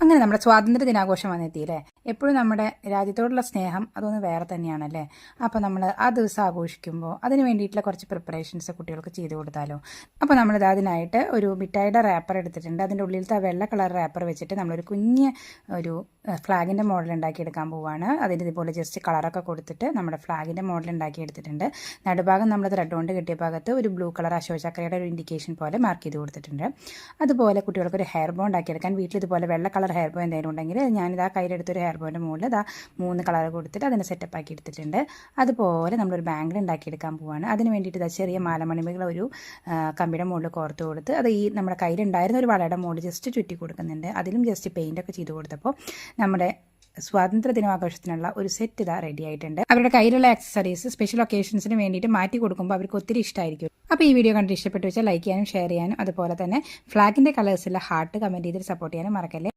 അങ്ങനെ നമ്മുടെ സ്വാതന്ത്ര്യ ദിനാഘോഷം വന്നെത്തിയില്ലേ. എപ്പോഴും നമ്മുടെ രാജ്യത്തോടുള്ള സ്നേഹം അതൊന്ന് വേറെ തന്നെയാണല്ലേ. അപ്പോൾ നമ്മൾ ആ ദിവസം ആഘോഷിക്കുമ്പോൾ അതിന് വേണ്ടിയിട്ടുള്ള കുറച്ച് പ്രിപ്പറേഷൻസ് കുട്ടികൾക്ക് ചെയ്ത് കൊടുത്താലോ. അപ്പോൾ നമ്മളിത് അതിനായിട്ട് ഒരു മിഠായിയുടെ റാപ്പർ എടുത്തിട്ടുണ്ട്. അതിൻ്റെ ഉള്ളിലത്തെ വെള്ള കളർ റാപ്പർ വെച്ചിട്ട് നമ്മളൊരു കുഞ്ഞ് ഒരു ഫ്ലാഗിൻ്റെ മോഡൽ ഉണ്ടാക്കിയെടുക്കാൻ പോവുകയാണ്. അതിന് ഇതുപോലെ ജസ്റ്റ് കളറൊക്കെ കൊടുത്തിട്ട് നമ്മുടെ ഫ്ലാഗിൻ്റെ മോഡൽ ഉണ്ടാക്കിയെടുത്തിട്ടുണ്ട്. നടുഭാഗം നമ്മൾ ത്രെഡ് കൊണ്ട് കിട്ടിയ ഭാഗത്ത് ഒരു ബ്ലൂ കളർ അശോചക്രയുടെ ഒരു ഇൻഡിക്കേഷൻ പോലെ മാർക്ക് ചെയ്ത് കൊടുത്തിട്ടുണ്ട്. അതുപോലെ കുട്ടികൾക്ക് ഒരു ഹെയർ ബോ ഉണ്ടാക്കിയെടുക്കാൻ വീട്ടിൽ ഇതുപോലെ വെള്ള കളർ ഹെയർ ബോ എന്തെങ്കിലും ഉണ്ടെങ്കിൽ ഞാനിതാ കയ്യിലെടുത്തൊരു ഹെയർ ബോൻ്റെ മുകളിൽ ഇതാ 3 കളർ കൊടുത്തിട്ട് അതിനെ സെറ്റപ്പ് ആക്കി എടുത്തിട്ടുണ്ട്. അതുപോലെ നമ്മളൊരു ബാംഗിൾ ഉണ്ടാക്കിയെടുക്കാൻ പോവുകയാണ്. അതിന് വേണ്ടിയിട്ട് ഇതാ ചെറിയ മാലമണിമകൾ ഒരു കമ്പിയുടെ മുകളിൽ കോർത്ത് കൊടുത്ത് അത് ഈ നമ്മുടെ കയ്യിലുണ്ടായിരുന്ന ഒരു വളയുടെ മുകളിൽ ജസ്റ്റ് ചുറ്റി കൊടുക്കുന്നുണ്ട്. അതിലും ജസ്റ്റ് പെയിൻ്റൊക്കെ ചെയ്ത് കൊടുത്തപ്പോൾ നമ്മുടെ സ്വാതന്ത്ര്യ ദിനാഘോഷത്തിനുള്ള ഒരു സെറ്റ് ഇതാ റെഡി ആയിട്ടുണ്ട്. അവരുടെ കയ്യിലുള്ള ആക്സസറീസ് സ്പെഷ്യൽ ഒക്കേഷൻസിന് വേണ്ടിയിട്ട് മാറ്റി കൊടുക്കുമ്പോൾ അവർക്ക് ഒത്തിരി ഇഷ്ടമായിരിക്കും. അപ്പോൾ ഈ വീഡിയോ കണ്ടിട്ട് ഇഷ്ടപ്പെട്ടു വെച്ചാൽ ലൈക്ക് ചെയ്യാനും ഷെയർ ചെയ്യാനും അതുപോലെ തന്നെ ഫ്ലാഗിൻ്റെ കളേഴ്സിലെ ഹാർട്ട് കമൻറ്റ് ചെയ്തിട്ട് സപ്പോർട്ട് ചെയ്യാനും മറക്കല്ലേ.